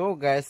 So guys,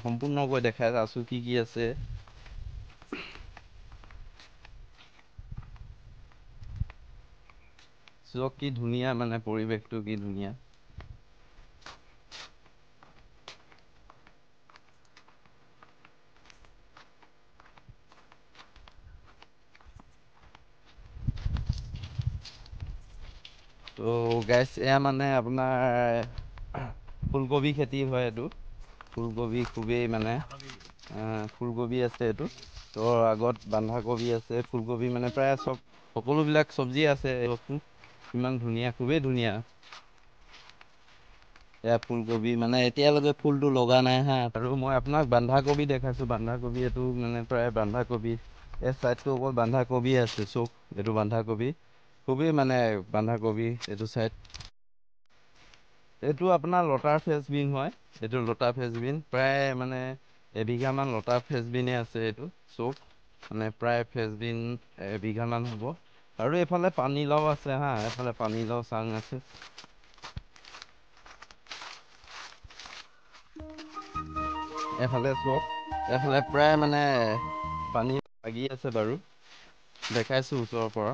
সম্পূৰ্ণকৈ দেখাই আছো কি আছে। চোৱা কি ধুনীয়া, মানে পৰিৱেশটো কি ধুনীয়া। তো গাইছ, এয়া মানে আপোনাৰ ফুলকবি খেতি হয়। এইটো ফুলকবি খুবেই মানে ফুলকবি আছে এইটো। তো আগত বন্ধাকবি আছে, ফুলকবি মানে প্ৰায় সকলোবিলাক চব্জি আছে। ইমান ধুনীয়া, খুবেই ধুনীয়া। এয়া ফুলকবি মানে এতিয়ালৈকে ফুলটো লগা নাই হা। আৰু মই আপোনাক বন্ধাকবি দেখাইছো। বন্ধাকবি এইটো মানে প্ৰায় বন্ধাকবি এই চাইডটো অকল বন্ধাকবি আছে। চব এইটো বন্ধাকবি খুবেই মানে বন্ধাকবি এইটো চাইড। এইটো আপোনাৰ লতাৰ ফ্ৰেঞ্চবিন হয়। এইটো লতা ফ্ৰেঞ্চবিন প্ৰায় মানে এবিঘামান লতা ফ্ৰেঞ্চবিনে আছে। এইটো চব মানে প্ৰায় ফ্ৰেঞ্চবিন এবিঘামান হ'ব। আৰু এইফালে পানীলাও আছে হা, এইফালে পানীলাও চাং আছে। এফালে চব এফালে প্ৰায় মানে পানী লাগি আছে বাৰু, দেখাইছো ওচৰৰ পৰা।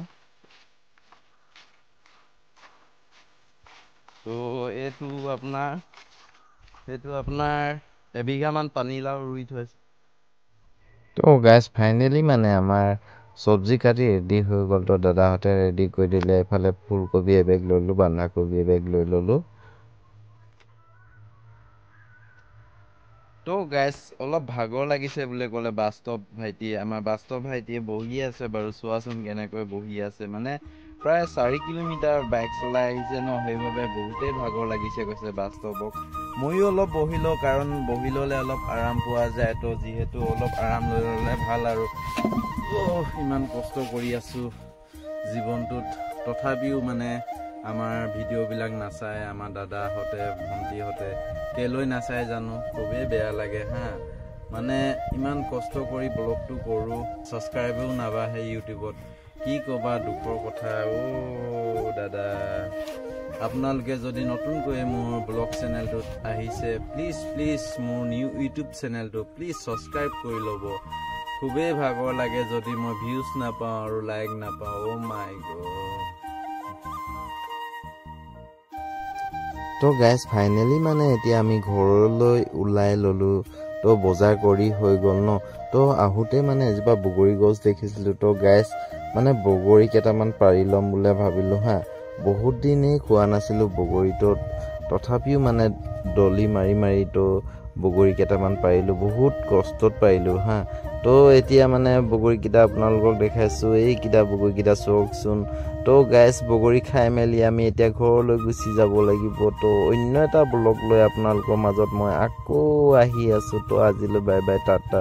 তো এইটো আপোনাৰ এবিঘামান পানীলাও ৰুই থৈছে। তো গাইজ ফাইনেলি মানে আমাৰ চব্জি কাটি ৰেডি হৈ গ'ল। তো দাদাহঁতে ৰেডি কৰি দিলে। এইফালে ফুলকবি এবেগ ল'লোঁ, বন্ধাকবি এবেগ লৈ ল'লোঁ। তো গাইজ অলপ ভাগৰ লাগিছে বুলি ক'লে আমাৰ বাস্তৱ ভাইটিয়ে বহি আছে বাৰু। চোৱাচোন কেনেকৈ বহি আছে, মানে প্ৰায় 4 কিলোমিটাৰ বাইক চলাই আহিছে ন, সেইবাবে বহুতেই ভাগৰ লাগিছে কৈছে বাস্তৱক। ময়ো অলপ বহি লওঁ, কাৰণ বহি ল'লে অলপ আৰাম পোৱা যায়। তো যিহেতু অলপ আৰাম লৈ ল'লে ভাল। আৰু ইমান কষ্ট কৰি আছো জীৱনটোত, তথাপিও মানে আমাৰ ভিডিঅ'বিলাক নাচায় আমাৰ দাদাহঁতে, ভণ্টিহঁতে। কেলৈ নাচায় জানো, খুবেই বেয়া লাগে হা। মানে ইমান কষ্ট কৰি ব্লগটো কৰোঁ, ছাবস্ক্ৰাইবো নাবাঢ়ে ইউটিউবত। কি ক'বা দুখৰ কথা। দাদা, আপোনালোকে যদি নতুনকৈ মোৰ ব্লগ চেনেলটোত আহিছে, প্লিজ মোৰ নিউ ইউটিউব চেনেলটো প্লিজ ছাবস্ক্ৰাইব কৰি ল'ব। খুবেই ভাগৰ লাগে যদি মই ভিউজ নাপাওঁ আৰু লাইক নাপাওঁ। মাই গড। তো গাইজ ফাইনেলি মানে এতিয়া আমি ঘৰলৈ ওলাই ল'লোঁ তো বজাৰ কৰি হৈ গ'ল ন তো আহোঁতে মানে এজোপা বগৰী গছ দেখিছিলোঁ তো গাইজ মানে বগৰী কেইটামান পাৰি ল'ম বুলি ভাবিলোঁ হা বহুত দিনেই খোৱা নাছিলোঁ বগৰীটো তথাপিও মানে ডলি মাৰি মাৰি তো বগৰী কেইটামান পাৰিলোঁ বহুত কষ্টত পাৰিলোঁ হা তো এতিয়া মানে বগৰীকেইটা আপোনালোকক দেখাইছোঁ এইকেইটা বগৰীকেইটা চাওকচোন তো গাইজ বগৰী খাই মেলি আমি এতিয়া ঘৰলৈ গুচি যাব লাগিব তো অন্য এটা ব্লগ লৈ আপোনালোকৰ মাজত মই আকৌ আহি আছোঁ তো আজিলৈ বাই বাই টাটা